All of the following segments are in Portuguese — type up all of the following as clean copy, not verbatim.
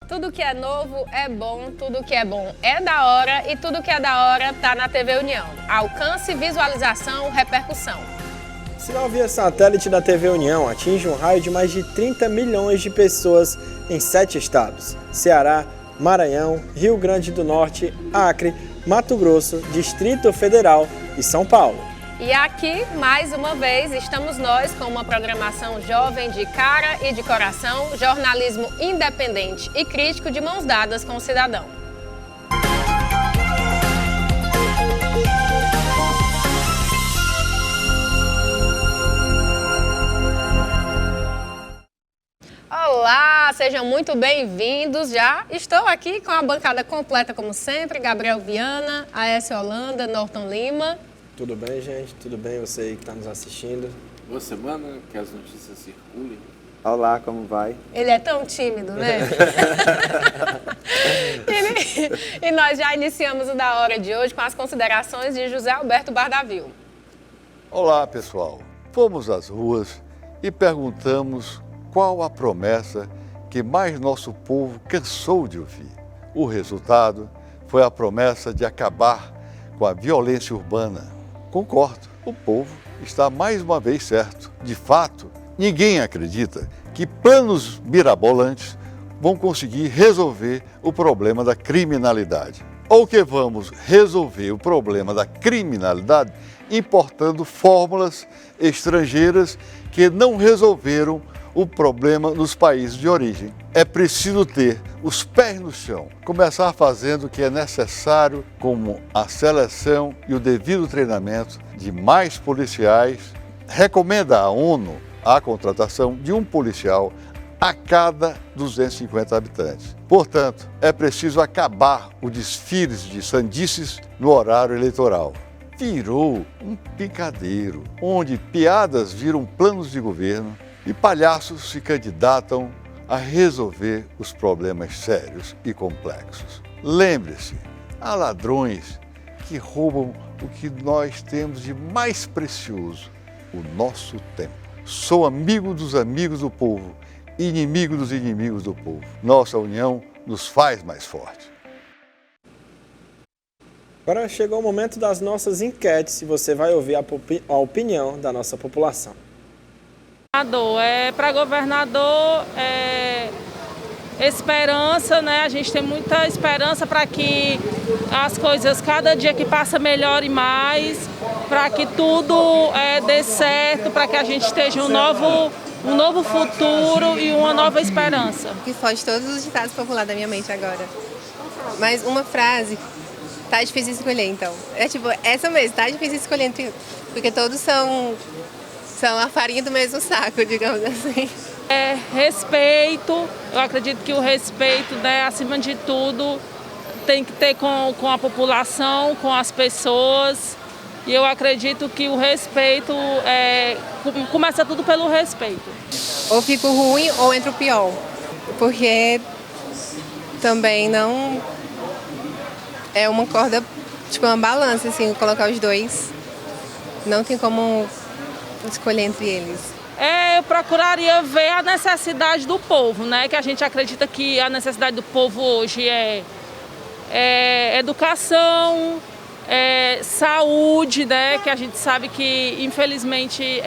Tudo que é novo é bom, tudo que é bom é da hora e tudo que é da hora tá na TV União. Alcance, visualização, repercussão. O sinal via satélite da TV União atinge um raio de mais de 30 milhões de pessoas em 7 estados: Ceará, Maranhão, Rio Grande do Norte, Acre, Mato Grosso, Distrito Federal e São Paulo. E aqui, mais uma vez, estamos nós com uma programação jovem de cara e de coração, jornalismo independente e crítico de mãos dadas com o cidadão. Olá, sejam muito bem-vindos. Já estou aqui com a bancada completa, como sempre, Gabriel Viana, Aécio Holanda, Norton Lima. Tudo bem, gente? Tudo bem? Você aí que está nos assistindo? Boa semana, que as notícias circulem. Olá, como vai? Ele é tão tímido, né? E nós já iniciamos o Da Hora de hoje com as considerações de José Alberto Bardavil. Olá, pessoal. Fomos às ruas e perguntamos qual a promessa que mais nosso povo cansou de ouvir. O resultado foi a promessa de acabar com a violência urbana. Concordo, o povo está mais uma vez certo. De fato, ninguém acredita que planos mirabolantes vão conseguir resolver o problema da criminalidade. Ou que vamos resolver o problema da criminalidade importando fórmulas estrangeiras que não resolveram o problema nos países de origem. É preciso ter os pés no chão, começar fazendo o que é necessário, como a seleção e o devido treinamento de mais policiais. Recomenda a ONU a contratação de um policial a cada 250 habitantes. Portanto, é preciso acabar o desfile de sandices no horário eleitoral. Virou um picadeiro, onde piadas viram planos de governo e palhaços se candidatam a resolver os problemas sérios e complexos. Lembre-se, há ladrões que roubam o que nós temos de mais precioso, o nosso tempo. Sou amigo dos amigos do povo, inimigo dos inimigos do povo. Nossa união nos faz mais forte. Agora chegou o momento das nossas enquetes e você vai ouvir a opinião da nossa população. Para governador, esperança, né? A gente tem muita esperança para que as coisas, cada dia que passa, melhore mais, para que tudo dê certo, para que a gente esteja um novo futuro e uma nova esperança. Que foge todos os ditados populares da minha mente agora. Mas uma frase, tá difícil escolher então. É tipo, essa mesmo, tá difícil escolher, porque todos são a farinha do mesmo saco, digamos assim. Respeito, eu acredito que o respeito, né, acima de tudo, tem que ter com a população, com as pessoas. E eu acredito que o respeito, começa tudo pelo respeito. Ou fica ruim ou entra o pior, porque também não é uma corda, tipo uma balança, assim, colocar os dois. Não tem como escolher entre eles. Eu procuraria ver a necessidade do povo, né? Que a gente acredita que a necessidade do povo hoje é educação, saúde, né? Que a gente sabe que, infelizmente,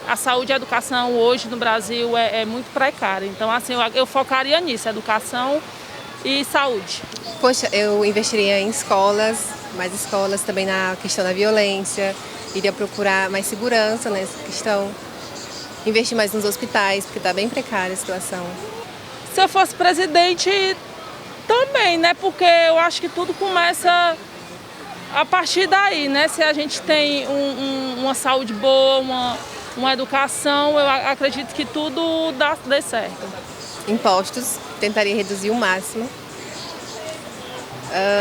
a saúde e a educação hoje no Brasil é muito precária. Então, assim, eu focaria nisso, educação e saúde. Poxa, eu investiria em escolas, mais escolas também na questão da violência. Iria procurar mais segurança nessa questão, investir mais nos hospitais, porque está bem precária a situação. Se eu fosse presidente, também, né? Porque eu acho que tudo começa a partir daí, né? Se a gente tem uma saúde boa, uma educação, eu acredito que tudo dê certo. Impostos, tentaria reduzir o máximo.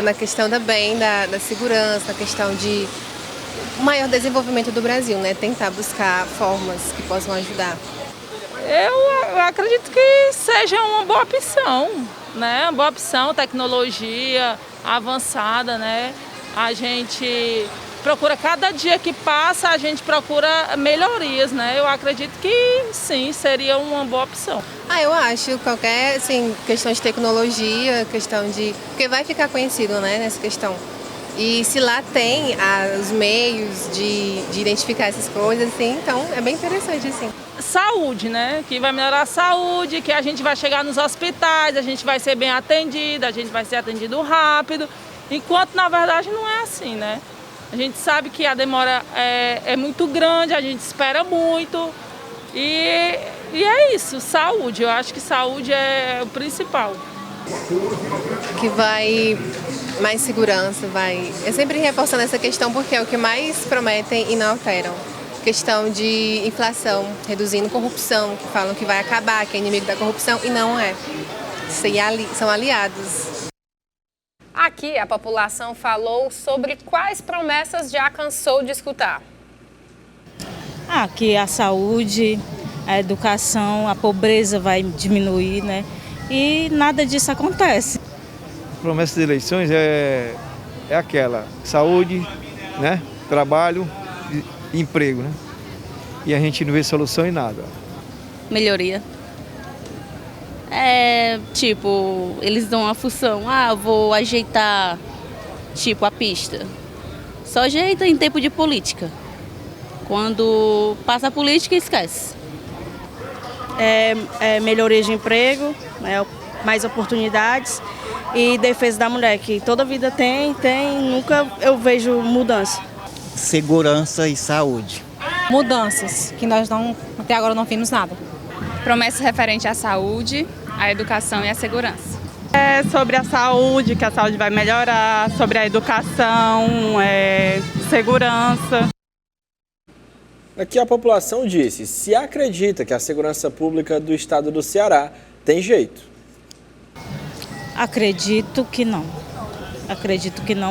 Na questão também da segurança, na questão de o maior desenvolvimento do Brasil, né? Tentar buscar formas que possam ajudar. Eu acredito que seja uma boa opção, né? Uma boa opção, tecnologia avançada, né? A gente procura, cada dia que passa, a gente procura melhorias, né? Eu acredito que sim, seria uma boa opção. Eu acho, qualquer assim, questão de tecnologia, questão de... Porque vai ficar conhecido, né, nessa questão. E se lá tem os meios de identificar essas coisas, assim, então é bem interessante, assim. Saúde, né? Que vai melhorar a saúde, que a gente vai chegar nos hospitais, a gente vai ser bem atendida, a gente vai ser atendido rápido, enquanto na verdade não é assim, né? A gente sabe que a demora é muito grande, a gente espera muito e é isso, saúde. Eu acho que saúde é o principal. Que vai mais segurança, vai... É sempre reforçando essa questão porque é o que mais prometem e não alteram. Questão de inflação, reduzindo corrupção, que falam que vai acabar, que é inimigo da corrupção e não é. São aliados. Aqui a população falou sobre quais promessas já cansou de escutar. Que a saúde, a educação, a pobreza vai diminuir, né? E nada disso acontece. A promessa de eleições é aquela, saúde, né? Trabalho e emprego, né? E a gente não vê solução em nada. Melhoria. Eles dão uma função, eu vou ajeitar, a pista. Só ajeita em tempo de política. Quando passa a política, esquece. Melhoria de emprego, mais oportunidades e defesa da mulher, que toda vida tem, nunca eu vejo mudança. Segurança e saúde. Mudanças, que nós até agora não vimos nada. Promessas referentes à saúde, à educação e à segurança. Sobre a saúde, que a saúde vai melhorar, sobre a educação, segurança. Aqui a população disse se acredita que a segurança pública do estado do Ceará tem jeito. Acredito que não.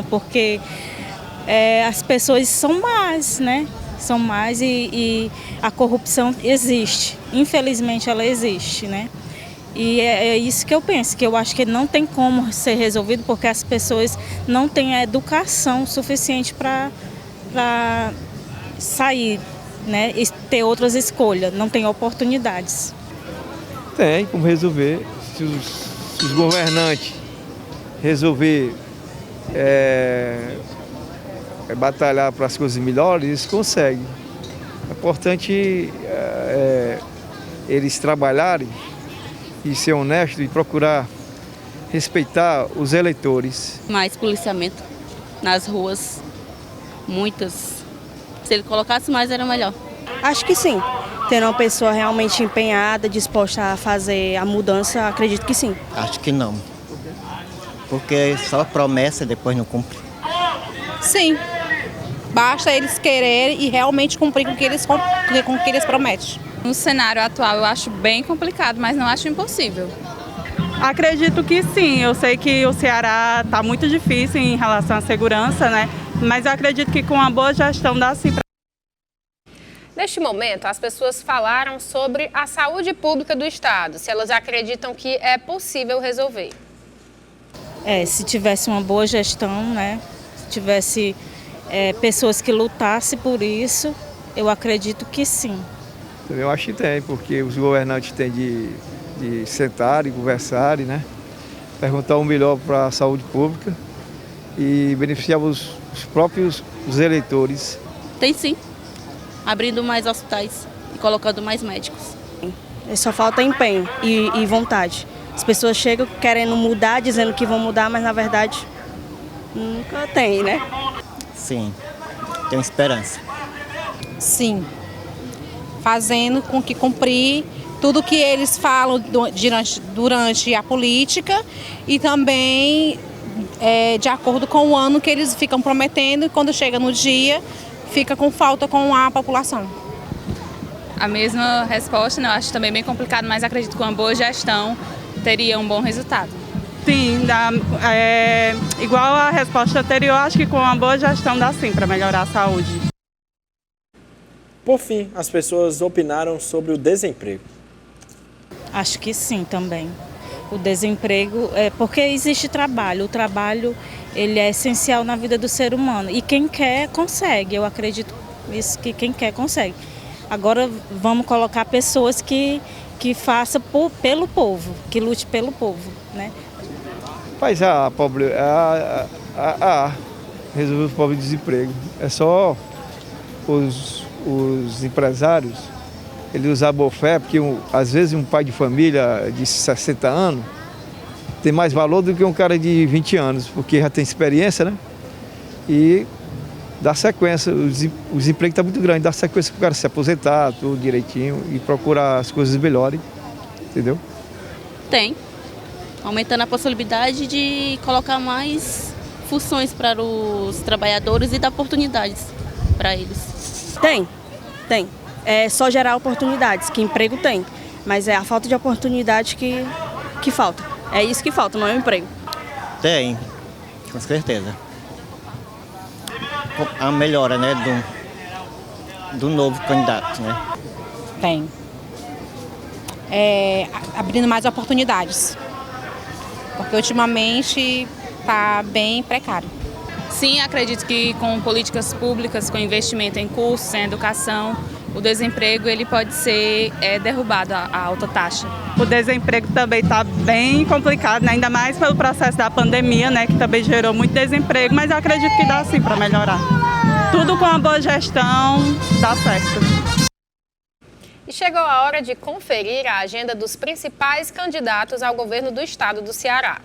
Porque as pessoas são más, né? São más e a corrupção existe. Infelizmente ela existe, né? E é isso que eu penso, que eu acho que não tem como ser resolvido porque as pessoas não têm a educação suficiente para sair, né? E ter outras escolhas, não tem oportunidades. Tem como resolver. Se os governantes resolver batalhar para as coisas melhores, eles conseguem. É importante eles trabalharem e ser honestos e procurar respeitar os eleitores. Mais policiamento nas ruas, muitas. Se ele colocasse mais, era melhor. Acho que sim. Ter uma pessoa realmente empenhada, disposta a fazer a mudança, acredito que sim. Acho que não. Porque só promessa e depois não cumpre. Sim. Basta eles quererem e realmente cumprir com o que eles prometem. No cenário atual eu acho bem complicado, mas não acho impossível. Acredito que sim. Eu sei que o Ceará está muito difícil em relação à segurança, né? Mas eu acredito que com uma boa gestão dá sim. Neste momento, as pessoas falaram sobre a saúde pública do estado, se elas acreditam que é possível resolver. Se tivesse uma boa gestão, né? Se tivesse pessoas que lutassem por isso, eu acredito que sim. Eu acho que tem, porque os governantes têm de sentar e conversar, né? Perguntar o melhor para a saúde pública e beneficiar os próprios eleitores. Tem sim. Abrindo mais hospitais e colocando mais médicos. Só falta empenho e vontade. As pessoas chegam querendo mudar, dizendo que vão mudar, mas na verdade nunca tem, né? Sim, tenho esperança. Sim, fazendo com que cumprir tudo que eles falam durante a política e também de acordo com o ano que eles ficam prometendo e quando chega no dia fica com falta com a população. A mesma resposta, né? Eu acho também bem complicado, mas acredito que com uma boa gestão teria um bom resultado. Sim, igual a resposta anterior, acho que com uma boa gestão dá sim para melhorar a saúde. Por fim, as pessoas opinaram sobre o desemprego. Acho que sim também. O desemprego, porque existe trabalho. O trabalho, ele é essencial na vida do ser humano. E quem quer, consegue. Eu acredito isso, que quem quer, consegue. Agora, vamos colocar pessoas que façam pelo povo, que lute pelo povo, né? Mas resolver o pobre desemprego. É só os empresários, eles usam boa fé, porque às vezes um pai de família de 60 anos tem mais valor do que um cara de 20 anos, porque já tem experiência, né? E dá sequência, o desemprego está muito grande, dá sequência para o cara se aposentar, tudo direitinho e procurar as coisas melhores, entendeu? Tem. Aumentando a possibilidade de colocar mais funções para os trabalhadores e dar oportunidades para eles. Tem. É só gerar oportunidades, que emprego tem, mas é a falta de oportunidade que falta. É isso que falta, não é o emprego. Tem, com certeza. A melhora, né, do novo candidato, né? Tem. Abrindo mais oportunidades, porque ultimamente está bem precário. Sim, acredito que com políticas públicas, com investimento em cursos, em educação, o desemprego ele pode ser derrubado a alta taxa. O desemprego também está bem complicado, né? Ainda mais pelo processo da pandemia, né? Que também gerou muito desemprego, mas eu acredito que dá sim para melhorar. Tudo com a boa gestão dá certo. E chegou a hora de conferir a agenda dos principais candidatos ao governo do estado do Ceará.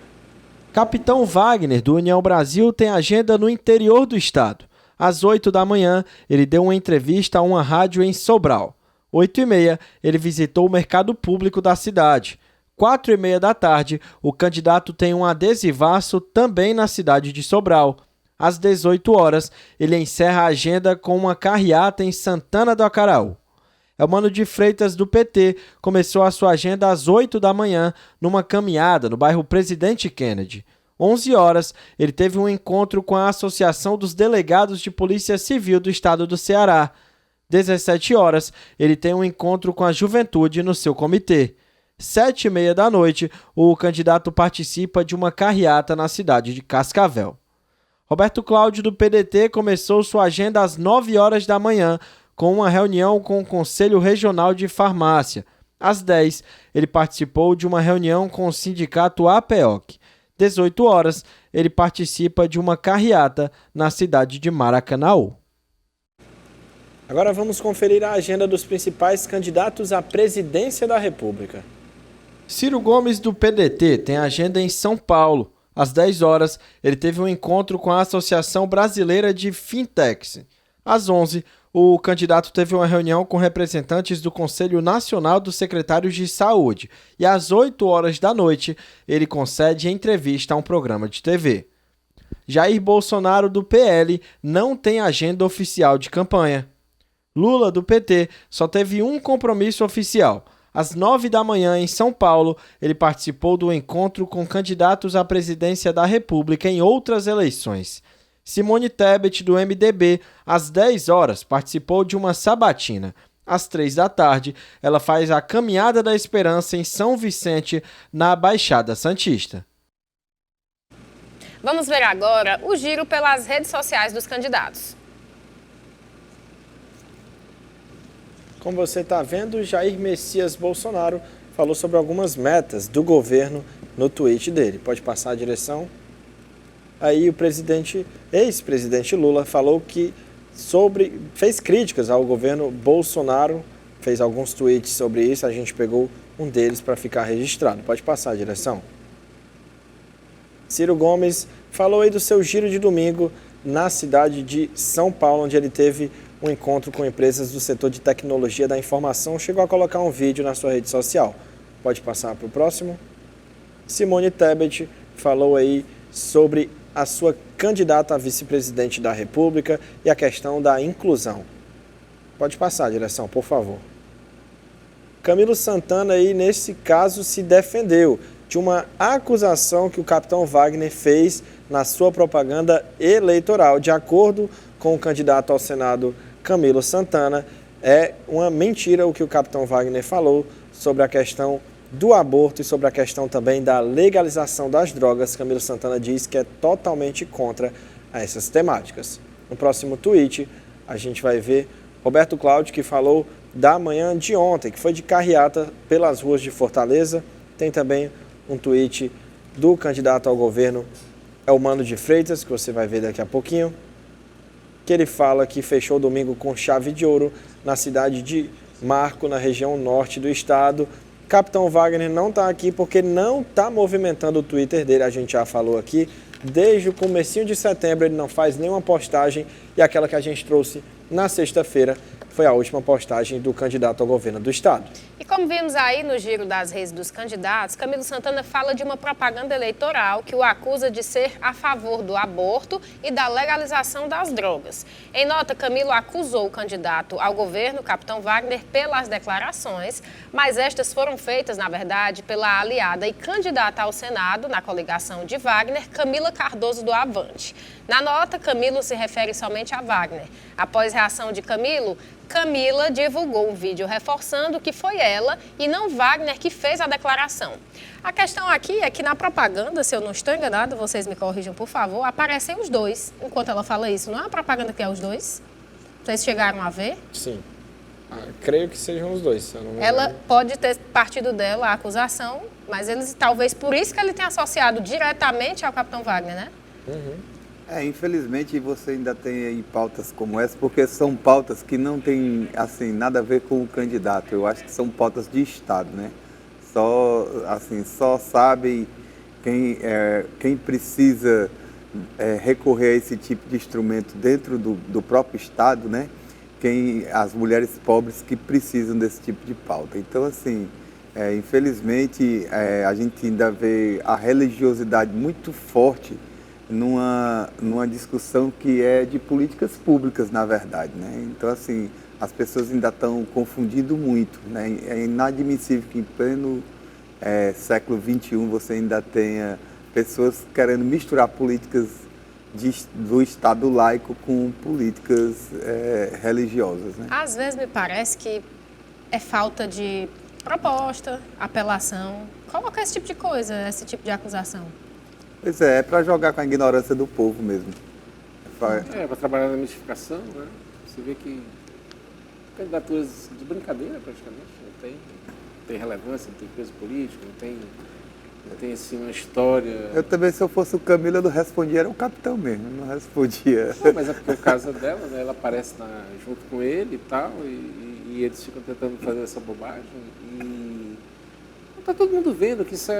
Capitão Wagner, do União Brasil, tem agenda no interior do estado. Às 8 da manhã, ele deu uma entrevista a uma rádio em Sobral. 8h30, ele visitou o mercado público da cidade. 4h30 da tarde, o candidato tem um adesivaço também na cidade de Sobral. Às 18 horas, ele encerra a agenda com uma carreata em Santana do Acaraú. Elmano de Freitas, do PT, começou a sua agenda às 8 da manhã numa caminhada no bairro Presidente Kennedy. 11 horas, ele teve um encontro com a Associação dos Delegados de Polícia Civil do Estado do Ceará. 17 horas, ele tem um encontro com a juventude no seu comitê. 7h30 da noite, o candidato participa de uma carreata na cidade de Cascavel. Roberto Cláudio, do PDT, começou sua agenda às 9 horas da manhã, com uma reunião com o Conselho Regional de Farmácia. Às 10, ele participou de uma reunião com o sindicato APEOC. 18 horas, ele participa de uma carreata na cidade de Maracanaú. Agora vamos conferir a agenda dos principais candidatos à presidência da República. Ciro Gomes, do PDT, tem agenda em São Paulo. Às 10 horas, ele teve um encontro com a Associação Brasileira de Fintechs. Às 11, o candidato teve uma reunião com representantes do Conselho Nacional dos Secretários de Saúde e às 8 horas da noite ele concede entrevista a um programa de TV. Jair Bolsonaro, do PL, não tem agenda oficial de campanha. Lula, do PT, só teve um compromisso oficial. Às 9 da manhã, em São Paulo, ele participou do encontro com candidatos à presidência da República em outras eleições. Simone Tebet, do MDB, às 10 horas, participou de uma sabatina. Às 3 da tarde, ela faz a Caminhada da Esperança em São Vicente, na Baixada Santista. Vamos ver agora o giro pelas redes sociais dos candidatos. Como você está vendo, Jair Messias Bolsonaro falou sobre algumas metas do governo no tweet dele. Pode passar a direção? Aí o ex-presidente Lula falou que fez críticas ao governo Bolsonaro, fez alguns tweets sobre isso, a gente pegou um deles para ficar registrado. Pode passar a direção. Ciro Gomes falou aí do seu giro de domingo na cidade de São Paulo, onde ele teve um encontro com empresas do setor de tecnologia da informação. Chegou a colocar um vídeo na sua rede social. Pode passar para o próximo. Simone Tebet falou aí sobre a sua candidata a vice-presidente da República e a questão da inclusão. Pode passar a direção, por favor. Camilo Santana aí, nesse caso, se defendeu de uma acusação que o capitão Wagner fez na sua propaganda eleitoral. De acordo com o candidato ao Senado, Camilo Santana, é uma mentira o que o capitão Wagner falou sobre a questão do aborto e sobre a questão também da legalização das drogas, Camilo Santana diz que é totalmente contra essas temáticas. No próximo tweet, a gente vai ver Roberto Cláudio, que falou da manhã de ontem, que foi de carreata pelas ruas de Fortaleza. Tem também um tweet do candidato ao governo, Elmano de Freitas, que você vai ver daqui a pouquinho, que ele fala que fechou domingo com chave de ouro na cidade de Marco, na região norte do estado. Capitão Wagner não está aqui porque não está movimentando o Twitter dele, a gente já falou aqui. Desde o comecinho de setembro ele não faz nenhuma postagem e aquela que a gente trouxe na sexta-feira foi a última postagem do candidato ao governo do estado. E como vimos aí no giro das redes dos candidatos, Camilo Santana fala de uma propaganda eleitoral que o acusa de ser a favor do aborto e da legalização das drogas. Em nota, Camilo acusou o candidato ao governo, Capitão Wagner, pelas declarações, mas estas foram feitas, na verdade, pela aliada e candidata ao Senado, na coligação de Wagner, Camila Cardoso do Avante. Na nota, Camilo se refere somente a Wagner. Após reação de Camilo, Camila divulgou um vídeo reforçando que foi ela e não Wagner que fez a declaração. A questão aqui é que na propaganda, se eu não estou enganado, vocês me corrijam por favor, aparecem os dois enquanto ela fala isso. Não é uma propaganda que é os dois? Vocês chegaram a ver? Sim. Creio que sejam os dois. Se eu não me Ela engano. pode ter partido dela a acusação, mas eles talvez por isso que ele tenha associado diretamente ao Capitão Wagner, né? Infelizmente você ainda tem aí pautas como essa, porque são pautas que não tem assim nada a ver com o candidato. Eu acho que são pautas de Estado, né? Só sabe quem precisa recorrer a esse tipo de instrumento dentro do próprio Estado, né? As mulheres pobres que precisam desse tipo de pauta. Então, assim, infelizmente, a gente ainda vê a religiosidade muito forte numa discussão que é de políticas públicas, na verdade, né? Então, assim, as pessoas ainda estão confundindo muito, né? É inadmissível que em pleno século XXI você ainda tenha pessoas querendo misturar políticas do Estado laico com políticas religiosas, né? Às vezes me parece que é falta de proposta, apelação, colocar esse tipo de coisa, esse tipo de acusação. Pois é para jogar com a ignorância do povo mesmo. Para trabalhar na mistificação, né? Você vê que candidaturas de brincadeira praticamente, não tem relevância, não tem peso político, não tem assim uma história... Eu também, se eu fosse o Camilo, eu não respondia, era o capitão mesmo, não respondia. Não, mas é porque o caso dela, né? Ela aparece junto com ele e tal, e eles ficam tentando fazer essa bobagem e... Está todo mundo vendo que isso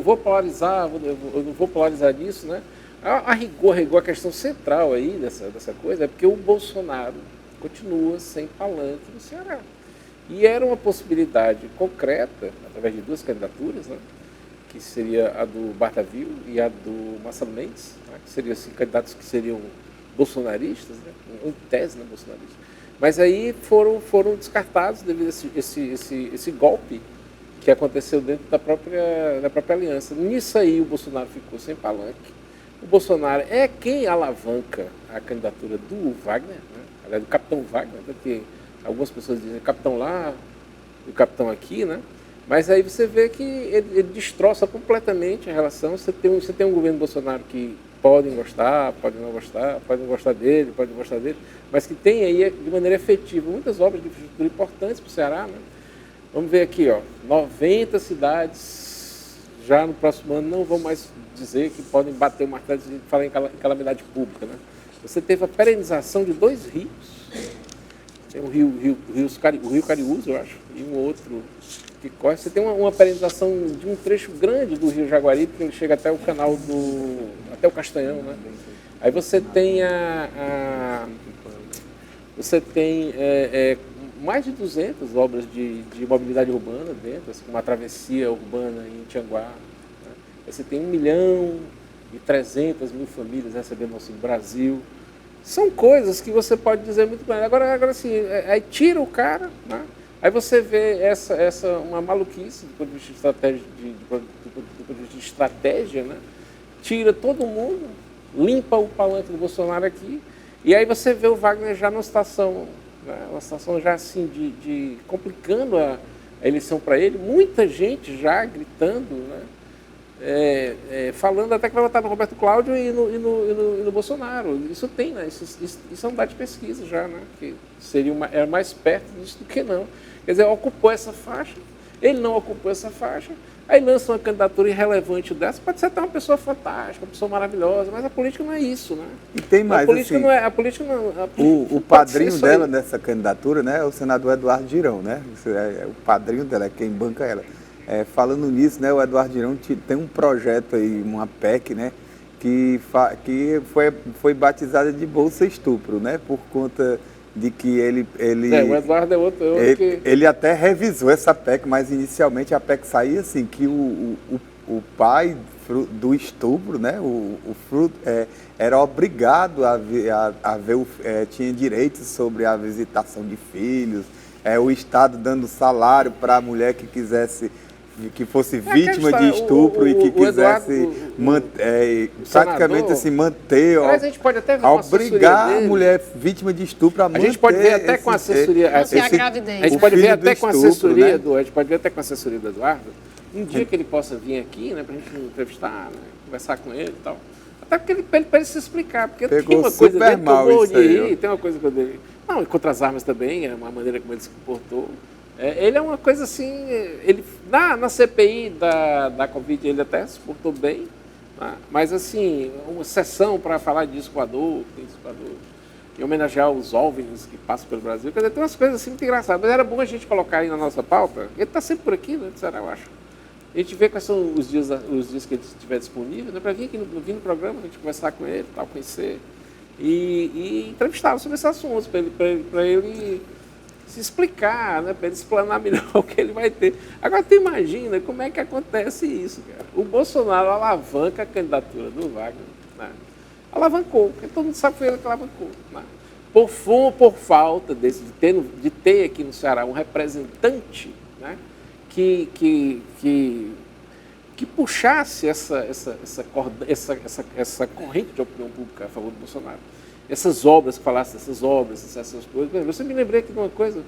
vou polarizar, eu não vou polarizar disso, né? A rigor, a questão central aí dessa coisa é porque o Bolsonaro continua sem palanque no Ceará. E era uma possibilidade concreta, através de duas candidaturas, né? Que seria a do Bartavio e a do Marcelo Mendes, né? Que seriam assim, candidatos que seriam bolsonaristas, né? Em tese, né, bolsonaristas. Mas aí foram descartados devido a esse golpe que aconteceu dentro da própria aliança. Nisso aí o Bolsonaro ficou sem palanque. O Bolsonaro é quem alavanca a candidatura do Wagner, né? Aliás, do Capitão Wagner, porque algumas pessoas dizem capitão lá, o capitão aqui, né? Mas aí você vê que ele destroça completamente a relação. Você tem um governo Bolsonaro que podem gostar, podem não gostar, podem gostar dele, podem não gostar dele, mas que tem aí, de maneira efetiva, muitas obras de infraestrutura importantes para o Ceará, né? Vamos ver aqui, 90 cidades já no próximo ano não vão mais dizer que podem bater o martelo de falar em calamidade pública, né? Você teve a perenização de 2 rios, tem o Rio Cariúza, eu acho, e um outro que corre. Você tem uma perenização de um trecho grande do Rio Jaguaribe, que ele chega até o canal até o Castanhão, né? Aí você tem mais de 200 obras de mobilidade urbana dentro, assim, uma travessia urbana em Tianguá, né? Você tem 1.300.000 famílias recebendo auxílio Brasil. São coisas que você pode dizer muito bem. Agora assim, aí tira o cara, né? Aí você vê uma maluquice do ponto de vista de estratégia, né? Tira todo mundo, limpa o palanque do Bolsonaro aqui, e aí você vê o Wagner já numa situação, né? Uma situação já assim de complicando a eleição para ele, muita gente já gritando, né? Falando até que vai votar no Roberto Cláudio e no Bolsonaro. Isso tem, né? Isso é um dado de pesquisa já, né? Que era mais perto disso do que não. Quer dizer, ocupou essa faixa, ele não ocupou essa faixa, aí lança uma candidatura irrelevante dessa, pode ser até uma pessoa fantástica, uma pessoa maravilhosa, mas a política não é isso, né? E tem mais, a política assim, não é, a política não, o padrinho dela nessa candidatura, né, é o senador Eduardo Girão, né? O padrinho dela, é quem banca ela. Falando nisso, né, o Eduardo Girão tem um projeto aí, uma PEC, né, que foi batizada de Bolsa Estupro, né, por conta de que o Eduardo é outro que... Ele até revisou essa PEC, mas inicialmente a PEC saía assim, que o pai do estupro, né, o fruto, era obrigado a ver, tinha direitos sobre a visitação de filhos, o Estado dando salário para a mulher que quisesse, que fosse vítima de estupro e que quisesse praticamente assim, manter, mas a gente pode até ver obrigar a mulher vítima de estupro a manter. A gente pode ver até com a assessoria. A gente pode ver até com a assessoria do Eduardo, um dia que ele possa vir aqui, né, para a gente entrevistar, né, conversar com ele e tal. Até porque para ele se explicar, porque tem uma coisa dele que eu vou rir, tem uma coisa que eu dei. Não, e contra as armas também, é uma maneira como ele se comportou. Ele é uma coisa assim, ele na CPI da Covid ele até se portou bem, né? Mas assim, uma sessão para falar de disco voador, e homenagear os OVNIs que passam pelo Brasil, quer dizer, tem umas coisas assim muito engraçadas, mas era bom a gente colocar aí na nossa pauta, ele está sempre por aqui, né, será, eu acho. A gente vê quais são os dias que ele estiver disponível, né, para vir aqui no programa, a gente conversar com ele, tal, conhecer, e entrevistá-lo sobre esses assuntos, para ele se explicar, né, para ele explanar melhor o que ele vai ter. Agora, tu imagina como é que acontece isso, cara. O Bolsonaro alavanca a candidatura do Wagner, né? Alavancou, porque todo mundo sabe que foi ele que alavancou, né? Por falta de ter aqui no Ceará um representante, né, que puxasse essa corrente de opinião pública a favor do Bolsonaro. Essas obras, que falasse dessas obras, essas coisas. Você me lembrei aqui de uma coisa,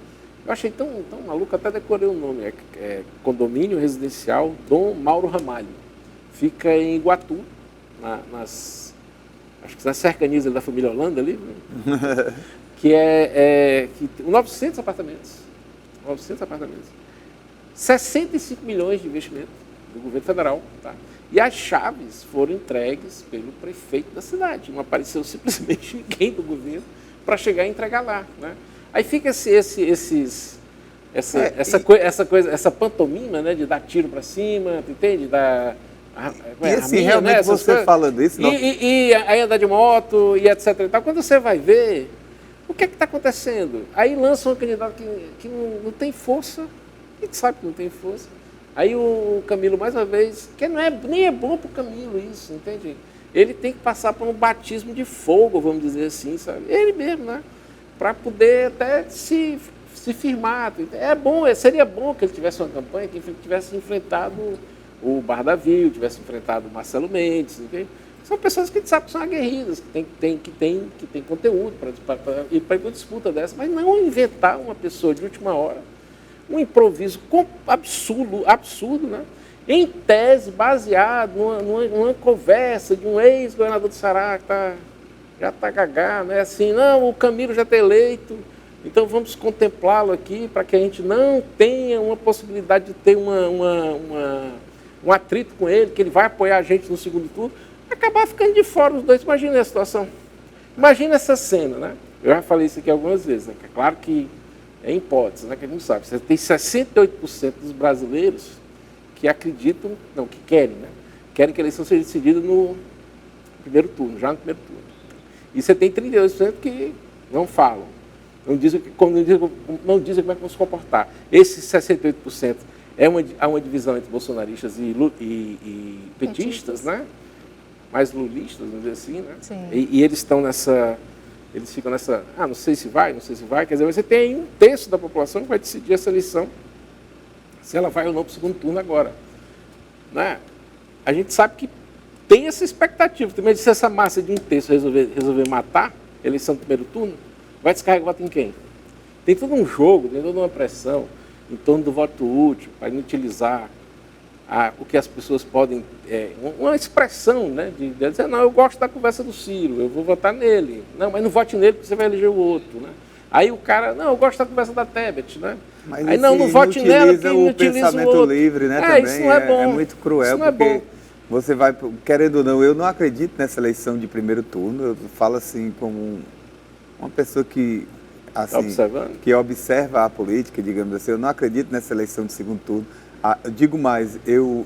eu achei tão maluco, até decorei o nome, Condomínio Residencial Dom Mauro Ramalho. Fica em Iguatu, acho que nas cercanias da família Holanda ali, né? que 900 apartamentos. 65 milhões de investimento do governo federal, tá? E as chaves foram entregues pelo prefeito da cidade. Não apareceu simplesmente ninguém do governo para chegar e entregar lá, né? Aí fica essa pantomima, né, de dar tiro para cima, entende? E assim, realmente, né, você fala disso... E aí andar de moto, e etc. E tal. Quando você vai ver, o que é que está acontecendo? Aí lança um candidato que não tem força, a gente sabe que não tem força. Aí o Camilo, mais uma vez, que nem é bom para o Camilo isso, entende? Ele tem que passar por um batismo de fogo, vamos dizer assim, sabe? Ele mesmo, né? Para poder até se firmar. Seria bom que ele tivesse uma campanha que tivesse enfrentado o Bardavil, tivesse enfrentado o Marcelo Mendes, entende? São pessoas que a gente sabe que são aguerridas, que tem conteúdo para ir para uma disputa dessa, mas não inventar uma pessoa de última hora, um improviso absurdo, né? Em tese, baseado numa conversa de um ex-governador do Ceará que já está gagá, né? Assim, não, o Camilo já está eleito, então vamos contemplá-lo aqui para que a gente não tenha uma possibilidade de ter um atrito com ele, que ele vai apoiar a gente no segundo turno, acabar ficando de fora os dois. Imagina a situação. Imagina essa cena, né? Eu já falei isso aqui algumas vezes, né? É claro que é hipótese, né, que a gente não sabe. Você tem 68% dos brasileiros que acreditam, que querem, né? Querem que a eleição seja decidida no primeiro turno, já no primeiro turno. E você tem 32% que não falam, não dizem como é que vão se comportar. Esses 68% há uma divisão entre bolsonaristas e petistas, né? Mais lulistas, vamos dizer assim, né? E eles estão eles ficam nessa, não sei se vai, quer dizer, você tem aí 1/3 da população que vai decidir essa eleição, se ela vai ou não para o segundo turno agora, né? A gente sabe que tem essa expectativa, também se essa massa de 1/3 resolver matar a eleição do primeiro turno, vai descarregar voto em quem? Tem todo um jogo, tem toda uma pressão. em torno do voto útil, para inutilizar o que as pessoas podem... uma expressão, né, de dizer, não, eu gosto da conversa do Ciro, eu vou votar nele. Não, mas não vote nele porque você vai eleger o outro, né? Aí o cara, não, eu gosto da conversa da Tebet, né? Mas aí não vote nela porque o inutiliza pensamento o outro. livre, né, também. Isso não é bom. É muito cruel, isso não porque é bom. você vai, querendo ou não, eu não acredito nessa eleição de primeiro turno, eu falo assim como uma pessoa que, assim, que observa a política, digamos assim, eu não acredito nessa eleição de segundo turno. Digo mais,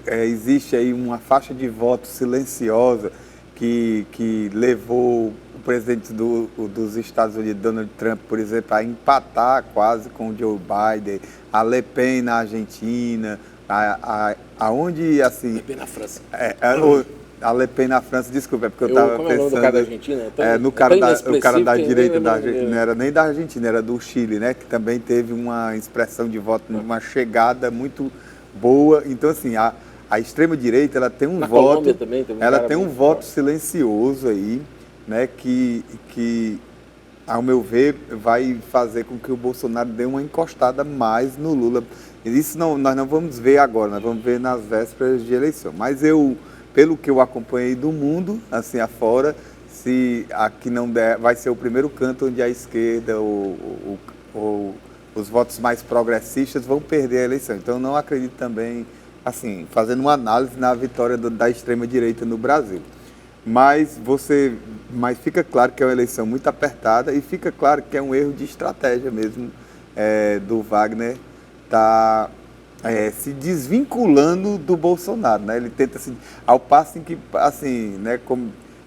existe aí uma faixa de voto silenciosa que levou o presidente dos Estados Unidos, Donald Trump, por exemplo, a empatar quase com o Joe Biden, a Le Pen na Argentina, aonde, assim... Le Pen na França. A Le Pen na França, desculpa, é porque eu estava pensando... Como é o nome do cara da Argentina? O cara da direita da Argentina, não era nem da Argentina, era do Chile, né? Que também teve uma expressão de voto, uma chegada muito boa. Então, assim, a extrema-direita, ela tem um voto... Também, ela tem um voto silencioso aí, né? Que, ao meu ver, vai fazer com que o Bolsonaro dê uma encostada mais no Lula. Isso nós não vamos ver agora, nós vamos ver nas vésperas de eleição. Mas pelo que eu acompanhei do mundo, assim afora, se aqui não der, vai ser o primeiro canto onde a esquerda ou os votos mais progressistas vão perder a eleição. Então, eu não acredito também, assim, fazendo uma análise na vitória da extrema-direita no Brasil. Mas fica claro que é uma eleição muito apertada e fica claro que é um erro de estratégia mesmo do Wagner se desvinculando do Bolsonaro, né? Ele tenta ao passo em que, assim, né,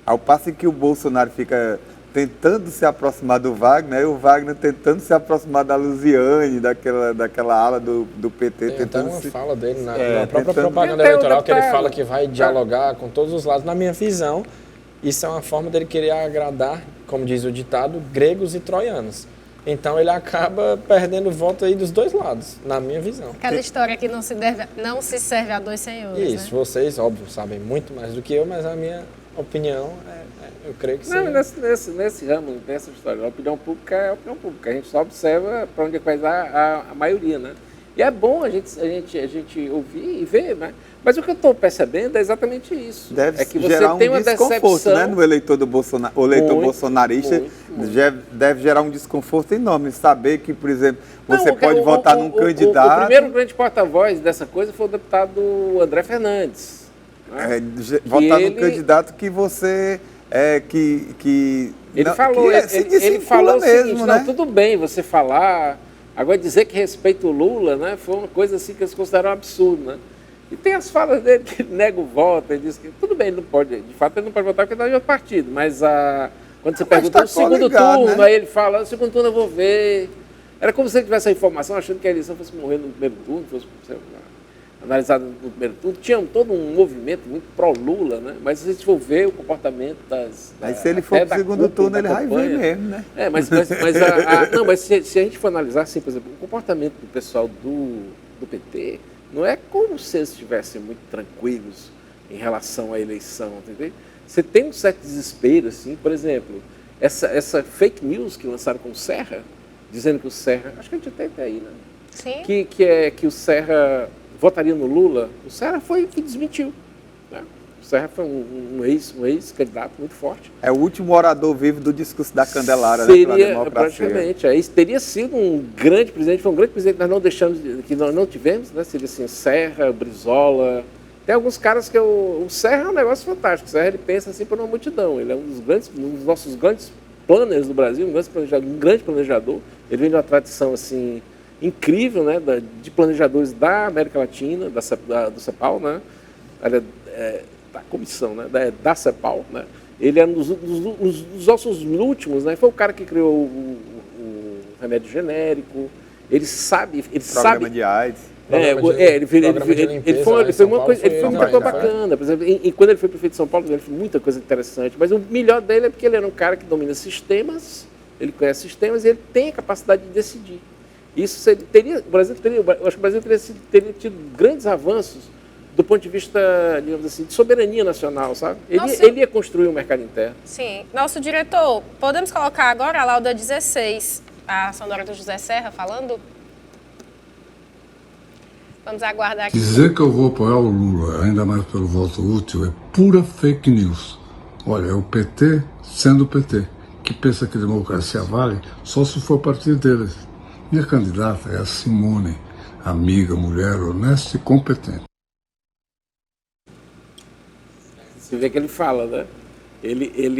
ao passo em que o Bolsonaro fica tentando se aproximar do Wagner, e o Wagner tentando se aproximar da Luziane, daquela ala do PT. Tem até uma fala dele na própria propaganda eleitoral que ele fala que vai dialogar com todos os lados. Na minha visão, isso é uma forma dele querer agradar, como diz o ditado, gregos e troianos. Então ele acaba perdendo voto aí dos dois lados, na minha visão. Aquela história que não se serve a dois senhores, Isso, né? Vocês, óbvio, sabem muito mais do que eu, mas a minha opinião, eu creio que sim. Não, nesse ramo, nessa história, a opinião pública é a opinião pública. A gente só observa para onde vai dar a maioria, né? E é bom a gente ouvir e ver, né? Mas o que eu estou percebendo é exatamente isso. Deve gerar tem uma desconforto, né, no eleitor do Bolsonaro, o eleitor bolsonarista. Deve gerar um desconforto enorme saber que, por exemplo, você pode votar num candidato... O primeiro grande porta-voz dessa coisa foi o deputado André Fernandes. Né? Votar num candidato que você... Ele falou o seguinte, né? Não, tudo bem você falar... Agora, dizer que respeita o Lula, né, foi uma coisa assim que eles consideram um absurdo, né? E tem as falas dele que ele nega o voto, ele diz que tudo bem, ele não pode, de fato ele não pode votar porque ele está em outro partido, mas quando você pergunta no segundo turno, né? Aí ele fala, no segundo turno eu vou ver. Era como se ele tivesse a informação achando que a eleição fosse morrer no primeiro turno, fosse analisada no primeiro turno. Tinha todo um movimento muito pró-Lula, né? Mas se a gente for ver o comportamento Mas se ele for para o segundo turno, ele vai vir mesmo, né? Mas se a gente for analisar, assim, por exemplo, o comportamento do pessoal do PT não é como se eles estivessem muito tranquilos em relação à eleição, entendeu? Você tem um certo desespero, assim, por exemplo, essa fake news que lançaram com o Serra, dizendo que o Serra, acho que a gente até aí, né? Sim. Que o Serra votaria no Lula, o Serra foi que desmentiu. Né? O Serra foi um ex-candidato muito forte. É o último orador vivo do discurso da Candelária, né, pela democracia. Praticamente. Teria sido um grande presidente, foi um grande presidente que nós não deixamos, que nós não tivemos, né? Seria assim, Serra, Brizola. Tem alguns caras que o Serra é um negócio fantástico. O Serra, ele pensa assim por uma multidão. Ele é um dos nossos grandes planners do Brasil, um grande planejador. Ele vem de uma tradição assim incrível, né, de planejadores da América Latina, do CEPAL, né, da comissão, né, da CEPAL, né. Ele é um dos nossos últimos, né, foi o cara que criou o remédio genérico. Ele programa de AIDS. Ele foi uma coisa bacana. Por exemplo, quando ele foi prefeito de São Paulo, ele fez muita coisa interessante. Mas o melhor dele é porque ele era um cara que domina sistemas, ele conhece sistemas e ele tem a capacidade de decidir. Isso teria, o Brasil teria, eu acho que o Brasil teria tido grandes avanços do ponto de vista, digamos assim, de soberania nacional, sabe? Ele ia construir um mercado interno. Sim. Nosso diretor, podemos colocar agora a lauda 16, a sonora do José Serra falando? Vamos aguardar aqui. Dizer que eu vou apoiar o Lula, ainda mais pelo voto útil, é pura fake news. Olha, é o PT sendo o PT, que pensa que democracia vale só se for a partir deles. Minha candidata é a Simone, amiga, mulher honesta e competente. Você vê que ele fala, né? Ele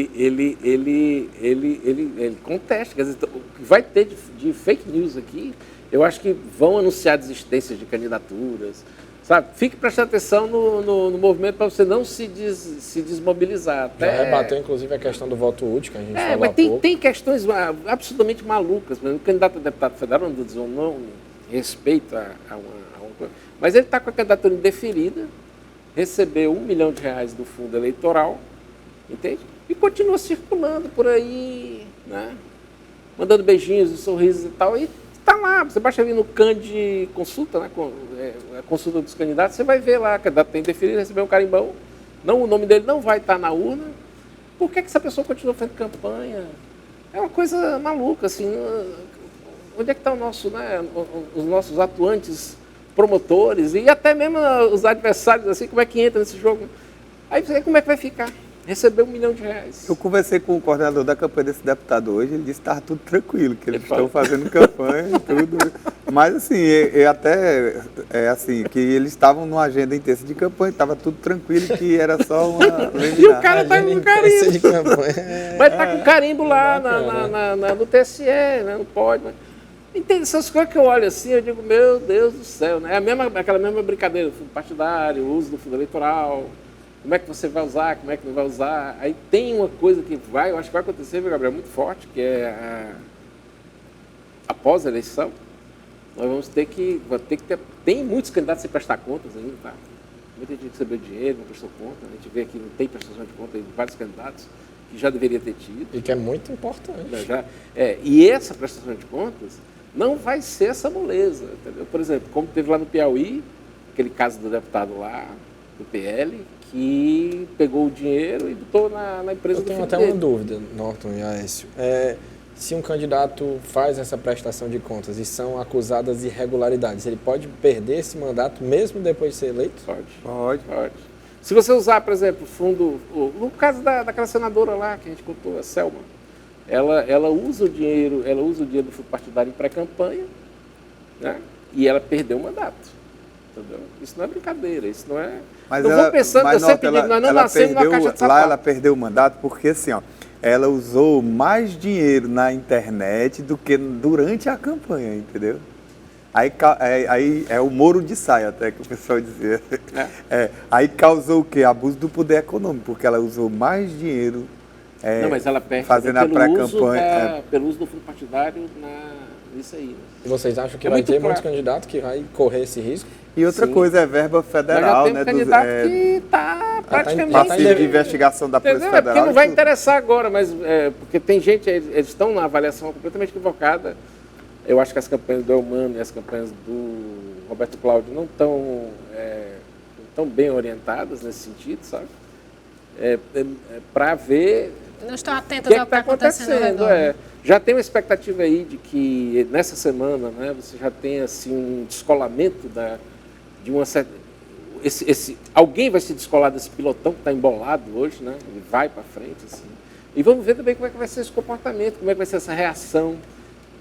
contesta. Quer dizer, o que vai ter de fake news aqui, eu acho que vão anunciar desistências de candidaturas, sabe? Fique prestando atenção no movimento para você não se desmobilizar. Já rebateu, inclusive, a questão do voto útil, que a gente falou mas há pouco. tem questões absolutamente malucas. Por exemplo, o candidato a deputado federal não respeita a uma coisa. Mas ele está com a candidatura indeferida, recebeu R$1 milhão do fundo eleitoral, entende? E continua circulando por aí, né? Mandando beijinhos e sorrisos e tal. E está lá, você basta vir no Cande Consulta, né? A consulta dos candidatos, você vai ver lá, o candidato tem indeferido, recebeu um carimbão, o nome dele não vai estar na urna. Por que essa pessoa continua fazendo campanha? É uma coisa maluca, assim. Onde é que estão os nossos atuantes promotores e até mesmo os adversários, assim, como é que entra nesse jogo? Aí você como é que vai ficar? Recebeu R$1 milhão. Eu conversei com o coordenador da campanha desse deputado hoje, ele disse que estava tudo tranquilo, que eles estão fazendo campanha e tudo. Mas assim, que eles estavam numa agenda intensa de campanha, estava tudo tranquilo, que era só uma... E o cara está com carimbo. De mas está com carimbo lá no TSE, né? Não pode. Mas... Entende? Essas coisas que eu olho assim, eu digo, meu Deus do céu, né? Aquela mesma brincadeira, fundo partidário, o uso do fundo eleitoral, como é que você vai usar, como é que não vai usar. Aí tem uma coisa que eu acho que vai acontecer, viu, Gabriel, muito forte, que é após a eleição, nós vamos ter que ter, tem muitos candidatos sem prestar contas ainda, tá? Muita gente recebeu dinheiro, não prestou conta, a gente vê que não tem prestação de conta de vários candidatos que já deveria ter tido. E que é muito importante. E essa prestação de contas não vai ser essa moleza, entendeu? Por exemplo, como teve lá no Piauí, aquele caso do deputado lá, do PL, que pegou o dinheiro e botou na empresa do filho dele. Eu tenho até uma dúvida, Norton e Aécio. Se um candidato faz essa prestação de contas e são acusadas de irregularidades, ele pode perder esse mandato mesmo depois de ser eleito? Pode. Se você usar, por exemplo, fundo... No caso daquela senadora lá, que a gente contou, a Selma, ela usa o dinheiro do fundo partidário em pré-campanha, né? E ela perdeu o mandato. Entendeu? Isso não é brincadeira, isso não é... Mas eu vou pensando, eu sempre digo, nós não nascemos numa caixa de sapato. Lá ela perdeu o mandato porque, assim, ela usou mais dinheiro na internet do que durante a campanha, entendeu? Aí é o Moro de saia, até que o pessoal dizia. Aí causou o quê? Abuso do poder econômico, porque ela usou mais dinheiro não, mas ela perde fazendo a pré-campanha. Pelo uso do fundo partidário nisso aí. Né? E vocês acham que vai ter muitos candidatos que vai correr esse risco? E outra coisa é verba federal, né? Tem candidato que está praticamente... Passivo de investigação da Polícia Federal. Porque não vai interessar agora, mas porque tem gente, eles estão na avaliação completamente equivocada. Eu acho que as campanhas do Eumano e as campanhas do Roberto Cláudio não estão bem orientadas nesse sentido, sabe? Para ver... Não estou atenta ao que está acontecendo. Já tem uma expectativa aí de que nessa semana, né, você já tem assim, um descolamento de uma certa... alguém vai se descolar desse pilotão que está embolado hoje, né? Ele vai para frente. Assim. E vamos ver também como é que vai ser esse comportamento, como é que vai ser essa reação,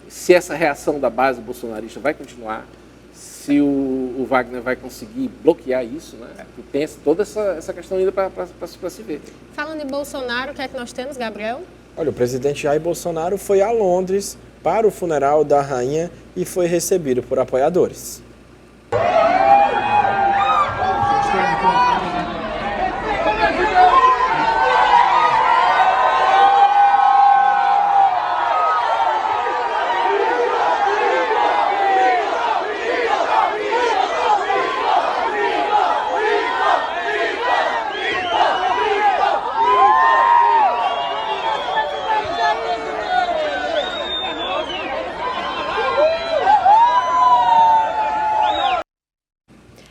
se essa reação da base bolsonarista vai continuar, se o Wagner vai conseguir bloquear isso, né? E tem toda essa questão ainda para se ver. Falando em Bolsonaro, o que é que nós temos, Gabriel? Olha, o presidente Jair Bolsonaro foi a Londres para o funeral da rainha e foi recebido por apoiadores.